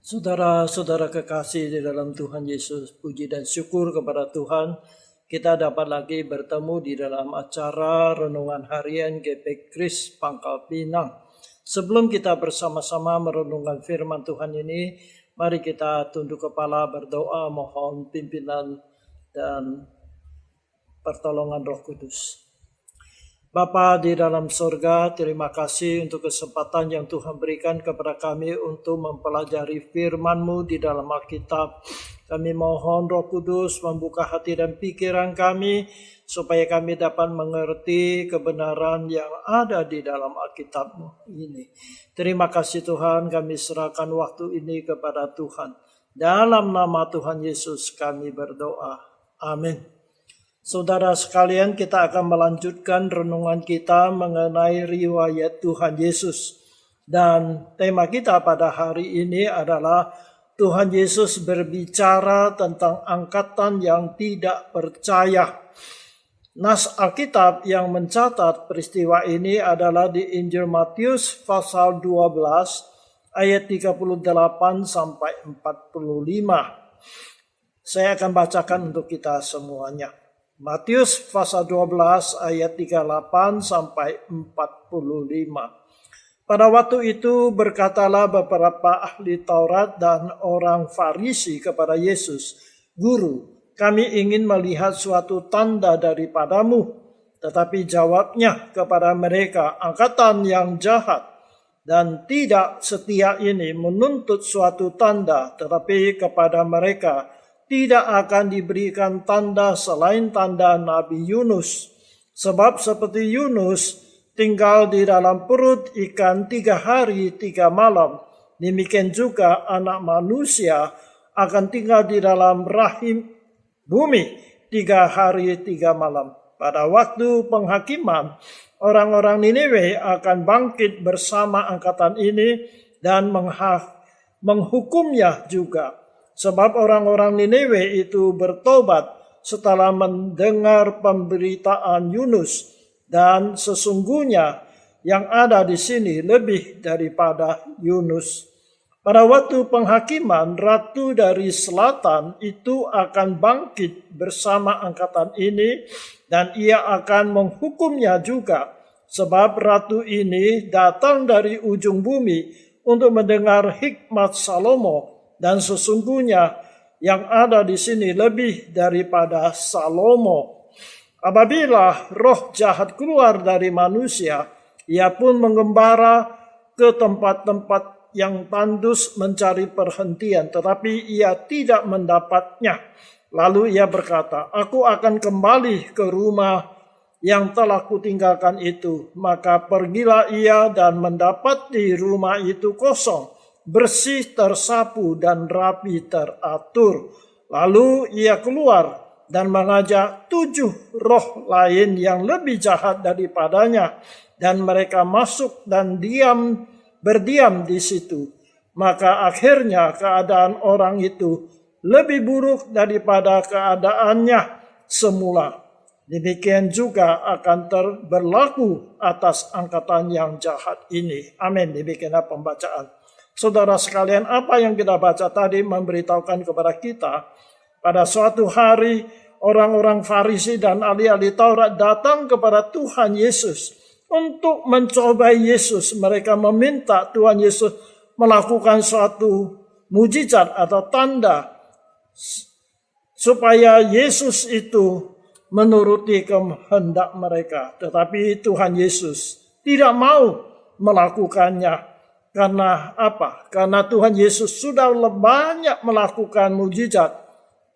Saudara-saudara kekasih di dalam Tuhan Yesus, puji dan syukur kepada Tuhan, kita dapat lagi bertemu di dalam acara Renungan Harian GP Kris Pangkal Pinang. Sebelum kita bersama-sama merenungkan firman Tuhan ini, mari kita tunduk kepala berdoa mohon pimpinan dan pertolongan Roh Kudus. Bapa di dalam surga, terima kasih untuk kesempatan yang Tuhan berikan kepada kami untuk mempelajari firman-Mu di dalam Alkitab. Kami mohon Roh Kudus membuka hati dan pikiran kami, supaya kami dapat mengerti kebenaran yang ada di dalam Alkitab-Mu ini. Terima kasih Tuhan, kami serahkan waktu ini kepada Tuhan. Dalam nama Tuhan Yesus kami berdoa. Amin. Saudara sekalian, kita akan melanjutkan renungan kita mengenai riwayat Tuhan Yesus. Dan tema kita pada hari ini adalah Tuhan Yesus berbicara tentang angkatan yang tidak percaya. Nas Alkitab yang mencatat peristiwa ini adalah di Injil Matius pasal 12 ayat 38 sampai 45. Saya akan bacakan untuk kita semuanya. Matius pasal 12 ayat 38 sampai 45. Pada waktu itu berkatalah beberapa ahli Taurat dan orang Farisi kepada Yesus, "Guru, kami ingin melihat suatu tanda daripadamu." Tetapi jawabnya kepada mereka, "Angkatan yang jahat dan tidak setia ini menuntut suatu tanda, tetapi kepada mereka tidak akan diberikan tanda selain tanda Nabi Yunus. Sebab seperti Yunus tinggal di dalam perut ikan 3 hari 3 malam, demikian juga anak manusia akan tinggal di dalam rahim bumi 3 hari 3 malam. Pada waktu penghakiman, orang-orang Niniwe akan bangkit bersama angkatan ini dan menghukumnya juga. Sebab orang-orang Niniwe itu bertobat setelah mendengar pemberitaan Yunus, dan sesungguhnya yang ada di sini lebih daripada Yunus. Pada waktu penghakiman, ratu dari selatan itu akan bangkit bersama angkatan ini, dan ia akan menghukumnya juga. Sebab ratu ini datang dari ujung bumi untuk mendengar hikmat Salomo, dan sesungguhnya yang ada di sini lebih daripada Salomo. Apabila roh jahat keluar dari manusia, ia pun mengembara ke tempat-tempat yang tandus mencari perhentian, tetapi ia tidak mendapatnya. Lalu ia berkata, "Aku akan kembali ke rumah yang telah kutinggalkan itu." Maka pergilah ia dan mendapati rumah itu kosong, bersih, tersapu, dan rapi teratur. Lalu ia keluar dan mengajak 7 roh lain yang lebih jahat daripadanya, dan mereka masuk dan berdiam di situ. Maka akhirnya keadaan orang itu lebih buruk daripada keadaannya semula. Demikian juga akan berlaku atas angkatan yang jahat ini. Amin. Demikianlah pembacaan. Saudara sekalian, apa yang kita baca tadi memberitahukan kepada kita, pada suatu hari orang-orang Farisi dan ahli-ahli Taurat datang kepada Tuhan Yesus untuk mencobai Yesus. Mereka meminta Tuhan Yesus melakukan suatu mujizat atau tanda supaya Yesus itu menuruti kehendak mereka. Tetapi Tuhan Yesus tidak mau melakukannya. Karena apa? Karena Tuhan Yesus sudah banyak melakukan mujizat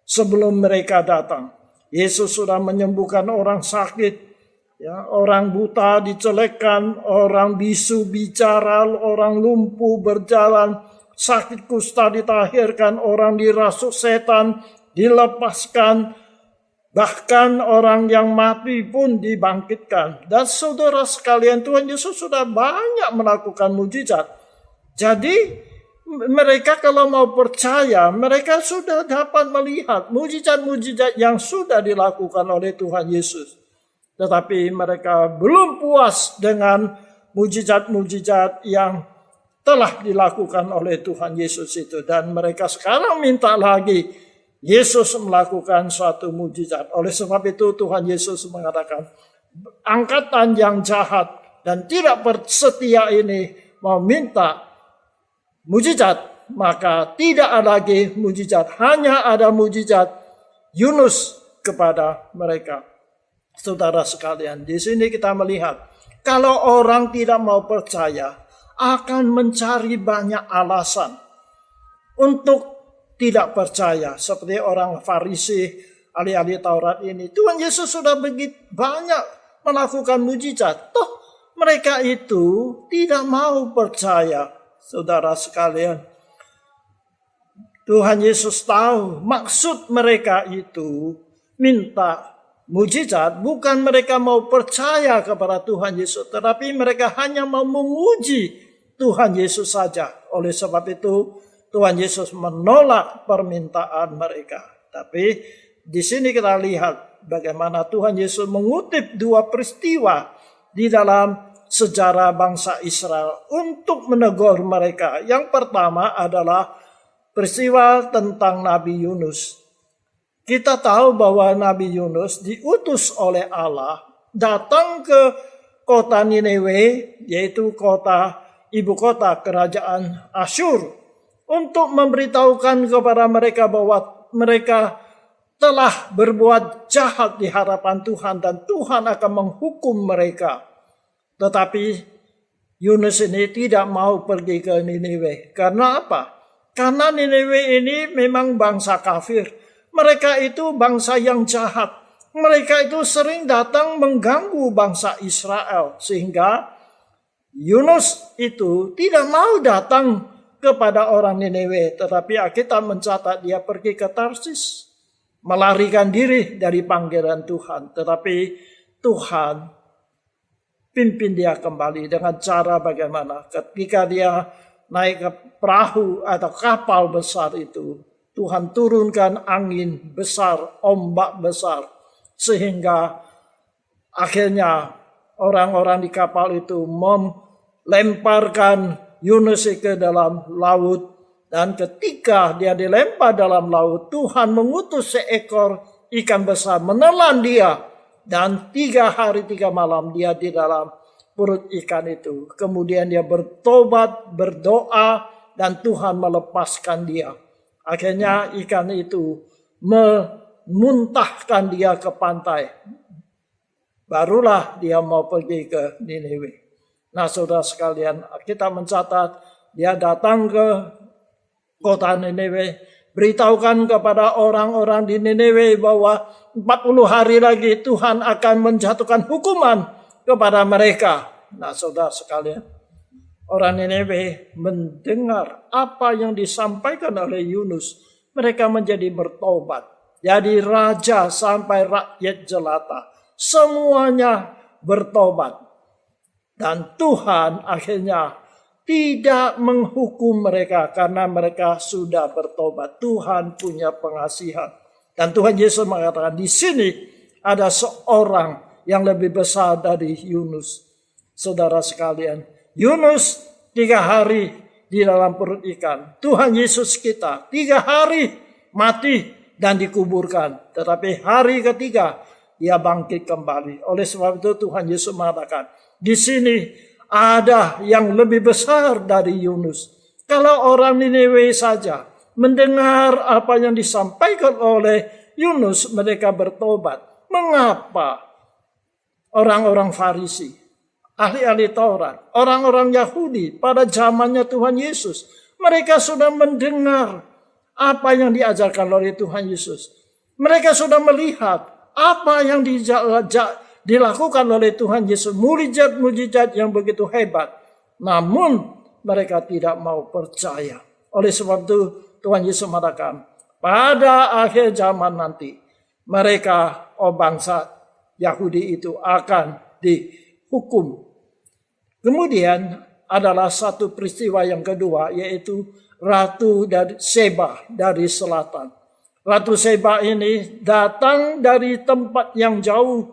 sebelum mereka datang. Yesus sudah menyembuhkan orang sakit, ya, orang buta dicelekkan, orang bisu bicara, orang lumpuh berjalan, sakit kusta ditahirkan, orang dirasuk setan dilepaskan, bahkan orang yang mati pun dibangkitkan. Dan saudara sekalian, Tuhan Yesus sudah banyak melakukan mujizat. Jadi mereka kalau mau percaya, mereka sudah dapat melihat mujizat-mujizat yang sudah dilakukan oleh Tuhan Yesus. Tetapi mereka belum puas dengan mujizat-mujizat yang telah dilakukan oleh Tuhan Yesus itu. Dan mereka sekarang minta lagi Yesus melakukan suatu mujizat. Oleh sebab itu Tuhan Yesus mengatakan, angkatan yang jahat dan tidak bersetia ini mau minta mujizat, maka tidak ada lagi mujizat. Hanya ada mujizat Yunus kepada mereka. Saudara sekalian, di sini kita melihat kalau orang tidak mau percaya akan mencari banyak alasan untuk tidak percaya. Seperti orang Farisi, ahli-ahli Taurat ini. Tuhan Yesus sudah begitu banyak melakukan mujizat. Toh mereka itu tidak mau percaya. Saudara sekalian, Tuhan Yesus tahu maksud mereka itu minta mujizat, bukan mereka mau percaya kepada Tuhan Yesus, tetapi mereka hanya mau menguji Tuhan Yesus saja. Oleh sebab itu Tuhan Yesus menolak permintaan mereka. Tapi di sini kita lihat bagaimana Tuhan Yesus mengutip dua peristiwa di dalam sejarah bangsa Israel untuk menegur mereka. Yang pertama adalah peristiwa tentang Nabi Yunus. Kita tahu bahwa Nabi Yunus diutus oleh Allah datang ke kota Nineve, yaitu ibu kota kerajaan Asyur, untuk memberitahukan kepada mereka bahwa mereka telah berbuat jahat di hadapan Tuhan dan Tuhan akan menghukum mereka. Tetapi Yunus ini tidak mau pergi ke Nineve. Karena apa? Karena Nineve ini memang bangsa kafir. Mereka itu bangsa yang jahat. Mereka itu sering datang mengganggu bangsa Israel. Sehingga Yunus itu tidak mau datang kepada orang Nineve. Tetapi Alkitab mencatat dia pergi ke Tarsis. Melarikan diri dari panggilan Tuhan. Tetapi Tuhan pimpin dia kembali dengan cara bagaimana. Ketika dia naik ke perahu atau kapal besar itu, Tuhan turunkan angin besar, ombak besar, sehingga akhirnya orang-orang di kapal itu melemparkan Yunus ke dalam laut. Dan ketika dia dilempar dalam laut, Tuhan mengutus seekor ikan besar menelan dia. Dan 3 hari 3 malam dia di dalam perut ikan itu. Kemudian dia bertobat, berdoa, dan Tuhan melepaskan dia. Akhirnya ikan itu memuntahkan dia ke pantai. Barulah dia mau pergi ke Nineve. Nah, saudara sekalian, kita mencatat dia datang ke kota Nineve, beritahukan kepada orang-orang di Nineve bahwa 40 hari lagi Tuhan akan menjatuhkan hukuman kepada mereka. Nah, saudara sekalian, orang Nineve mendengar apa yang disampaikan oleh Yunus. Mereka menjadi bertobat. Jadi raja sampai rakyat jelata, semuanya bertobat. Dan Tuhan akhirnya tidak menghukum mereka karena mereka sudah bertobat. Tuhan punya pengasihan. Dan Tuhan Yesus mengatakan di sini ada seorang yang lebih besar dari Yunus. Saudara sekalian, Yunus 3 hari di dalam perut ikan. Tuhan Yesus kita 3 hari mati dan dikuburkan. Tetapi hari ketiga dia bangkit kembali. Oleh sebab itu Tuhan Yesus mengatakan, di sini ada yang lebih besar dari Yunus. Kalau orang Nineve saja mendengar apa yang disampaikan oleh Yunus, mereka bertobat. Mengapa orang-orang Farisi, ahli-ahli Taurat, orang-orang Yahudi pada zamannya Tuhan Yesus, mereka sudah mendengar apa yang diajarkan oleh Tuhan Yesus. Mereka sudah melihat apa yang dilakukan oleh Tuhan Yesus, mujizat-mujizat yang begitu hebat. Namun mereka tidak mau percaya. Oleh sebab itu Tuhan Yesus mengatakan, pada akhir zaman nanti mereka, bangsa Yahudi itu akan dihukum. Kemudian adalah satu peristiwa yang kedua, yaitu Ratu dari Seba dari selatan. Ratu Seba ini datang dari tempat yang jauh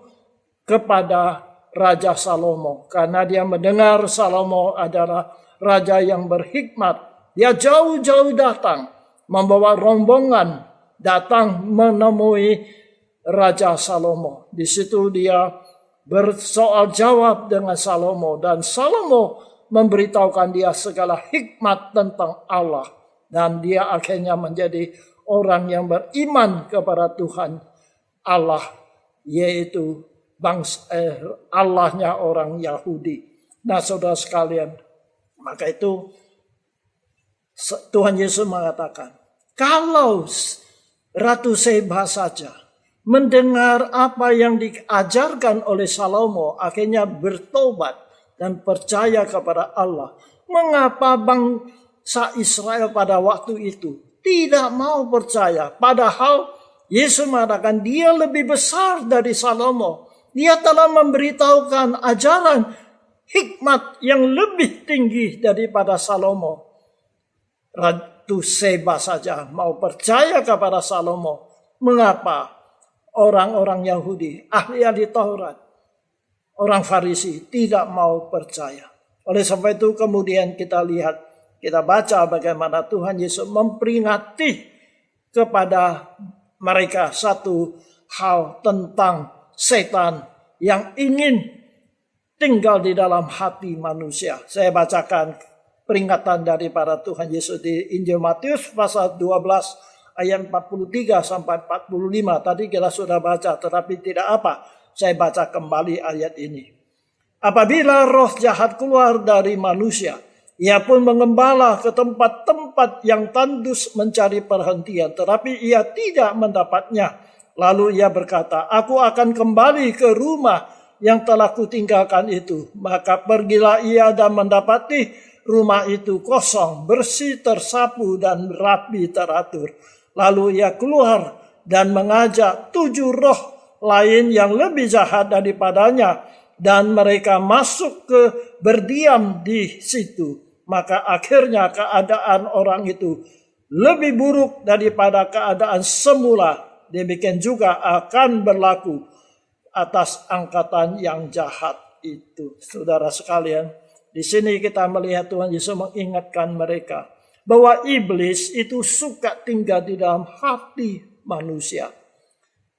kepada Raja Salomo. Karena dia mendengar Salomo adalah raja yang berhikmat. Dia jauh-jauh datang, membawa rombongan datang menemui Raja Salomo. Di situ dia bersoal jawab dengan Salomo, dan Salomo memberitahukan dia segala hikmat tentang Allah, dan dia akhirnya menjadi orang yang beriman kepada Tuhan Allah, yaitu Allahnya orang Yahudi. Nah, saudara sekalian, maka itu Tuhan Yesus mengatakan, kalau Ratu Seba saja mendengar apa yang diajarkan oleh Salomo, akhirnya bertobat dan percaya kepada Allah, mengapa bangsa Israel pada waktu itu tidak mau percaya? Padahal Yesus mengatakan dia lebih besar dari Salomo. Dia telah memberitahukan ajaran hikmat yang lebih tinggi daripada Salomo. Ratu Seba saja mau percaya kepada Salomo. Mengapa orang-orang Yahudi, ahli-ahli Taurat, orang Farisi tidak mau percaya? Oleh sebab itu kemudian kita lihat, kita baca bagaimana Tuhan Yesus memperingati kepada mereka satu hal tentang setan yang ingin tinggal di dalam hati manusia. Saya bacakan peringatan daripada Tuhan Yesus di Injil Matius pasal 12 ayat 43 sampai 45. Tadi kita sudah baca, tetapi tidak apa. Saya baca kembali ayat ini. Apabila roh jahat keluar dari manusia, ia pun mengembala ke tempat-tempat yang tandus mencari perhentian, tetapi ia tidak mendapatnya. Lalu ia berkata, aku akan kembali ke rumah yang telah kutinggalkan itu. Maka pergilah ia dan mendapati rumah itu kosong, bersih, tersapu, dan rapi teratur. Lalu ia keluar dan mengajak 7 roh lain yang lebih jahat daripadanya, dan mereka masuk ke berdiam di situ. Maka akhirnya keadaan orang itu lebih buruk daripada keadaan semula. Demikian juga akan berlaku atas angkatan yang jahat itu. Saudara sekalian, di sini kita melihat Tuhan Yesus mengingatkan mereka bahwa iblis itu suka tinggal di dalam hati manusia.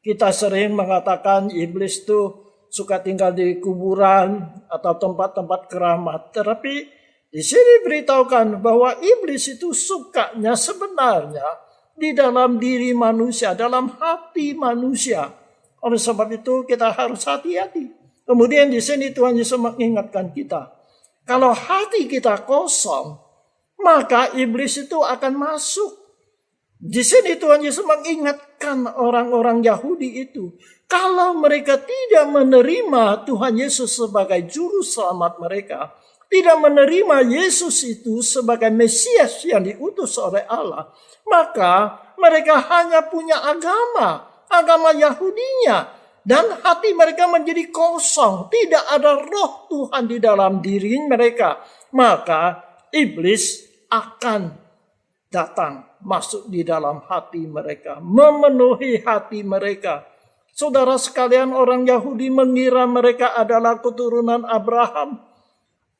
Kita sering mengatakan iblis itu suka tinggal di kuburan atau tempat-tempat keramat. Tetapi di sini beritahukan bahwa iblis itu sukanya sebenarnya di dalam diri manusia, dalam hati manusia. Oleh sebab itu kita harus hati-hati. Kemudian di sini Tuhan Yesus mengingatkan kita, kalau hati kita kosong, maka iblis itu akan masuk. Di sini Tuhan Yesus mengingatkan orang-orang Yahudi itu, kalau mereka tidak menerima Tuhan Yesus sebagai juru selamat mereka, tidak menerima Yesus itu sebagai Mesias yang diutus oleh Allah, maka mereka hanya punya agama Yahudinya. Dan hati mereka menjadi kosong. Tidak ada roh Tuhan di dalam diri mereka. Maka iblis akan datang masuk di dalam hati mereka. Memenuhi hati mereka. Saudara sekalian, orang Yahudi mengira mereka adalah keturunan Abraham.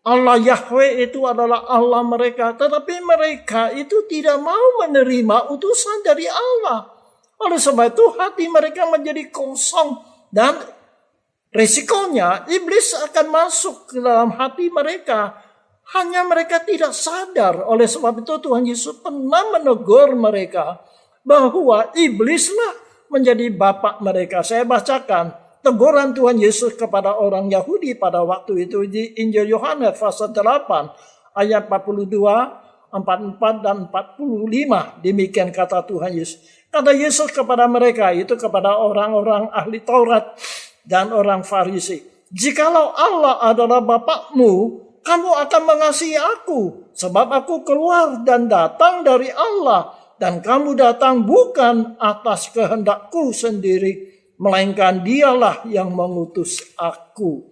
Allah Yahweh itu adalah Allah mereka. Tetapi mereka itu tidak mau menerima utusan dari Allah. Oleh sebab itu hati mereka menjadi kosong. Dan resikonya iblis akan masuk ke dalam hati mereka. Hanya mereka tidak sadar. Oleh sebab itu Tuhan Yesus pernah menegur mereka bahwa iblislah menjadi bapak mereka. Saya bacakan teguran Tuhan Yesus kepada orang Yahudi pada waktu itu di Injil Yohanes pasal 8 ayat 42, 44 dan 45. Demikian kata Tuhan Yesus. Kata Yesus kepada mereka, itu kepada orang-orang ahli Taurat dan orang Farisi. Jikalau Allah adalah Bapakmu, kamu akan mengasihi aku. Sebab aku keluar dan datang dari Allah. Dan kamu datang bukan atas kehendakku sendiri, melainkan dialah yang mengutus aku.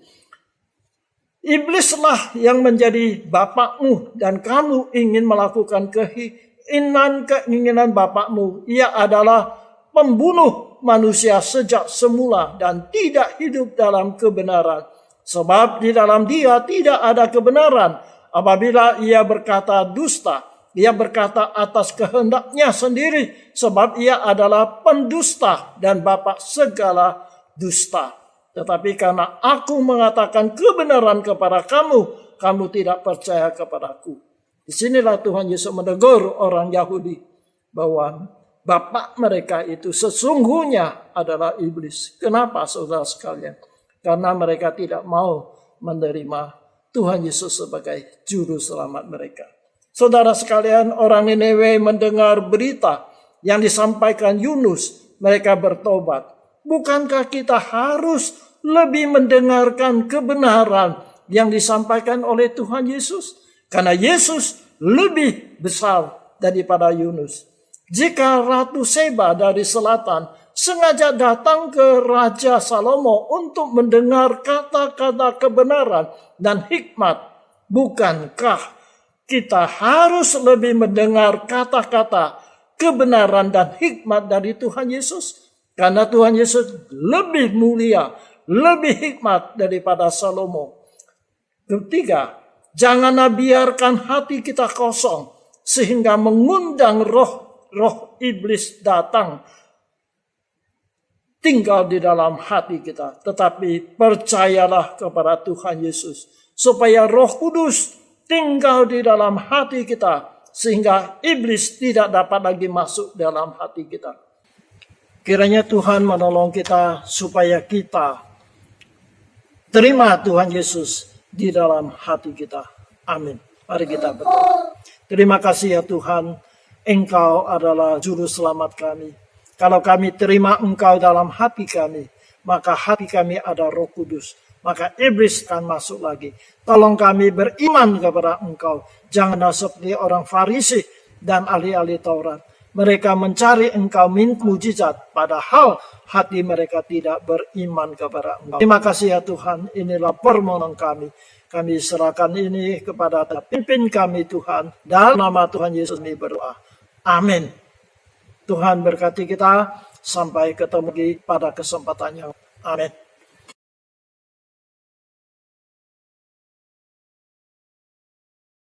Iblislah yang menjadi bapakmu dan kamu ingin melakukan keinginan bapakmu. Ia adalah pembunuh manusia sejak semula dan tidak hidup dalam kebenaran. Sebab di dalam dia tidak ada kebenaran. apabila ia berkata dusta, ia berkata atas kehendaknya sendiri, sebab ia adalah pendusta dan bapa segala dusta. Tetapi karena aku mengatakan kebenaran kepada kamu, kamu tidak percaya kepadaku. Disinilah Tuhan Yesus menegur orang Yahudi bahwa bapak mereka itu sesungguhnya adalah iblis. Kenapa, saudara sekalian? Karena mereka tidak mau menerima Tuhan Yesus sebagai juru selamat mereka. Saudara sekalian, orang Niniwe mendengar berita yang disampaikan Yunus, mereka bertobat. Bukankah kita harus lebih mendengarkan kebenaran yang disampaikan oleh Tuhan Yesus? Karena Yesus lebih besar daripada Yunus. Jika Ratu Seba dari selatan sengaja datang ke Raja Salomo untuk mendengar kata-kata kebenaran dan hikmat, bukankah kita harus lebih mendengar kata-kata kebenaran dan hikmat dari Tuhan Yesus? Karena Tuhan Yesus lebih mulia, lebih hikmat daripada Salomo. Ketiga, janganlah biarkan hati kita kosong sehingga mengundang roh iblis datang tinggal di dalam hati kita. Tetapi percayalah kepada Tuhan Yesus supaya Roh Kudus tinggal di dalam hati kita, sehingga iblis tidak dapat lagi masuk dalam hati kita. Kiranya Tuhan menolong kita supaya kita terima Tuhan Yesus di dalam hati kita. Amin. Mari kita berdoa. Terima kasih ya Tuhan, Engkau adalah juru selamat kami. Kalau kami terima Engkau dalam hati kami, maka hati kami ada Roh Kudus. Maka iblis akan masuk lagi. Tolong kami beriman kepada Engkau. Janganlah seperti orang Farisi dan ahli-ahli Taurat. Mereka mencari Engkau mujizat, padahal hati mereka tidak beriman kepada Engkau. Terima kasih ya Tuhan, inilah permohonan kami. Kami serahkan ini kepada pimpin kami Tuhan. Dalam nama Tuhan Yesus kami berdoa. Amin. Tuhan berkati kita. Sampai ketemu lagi pada kesempatan yang amin.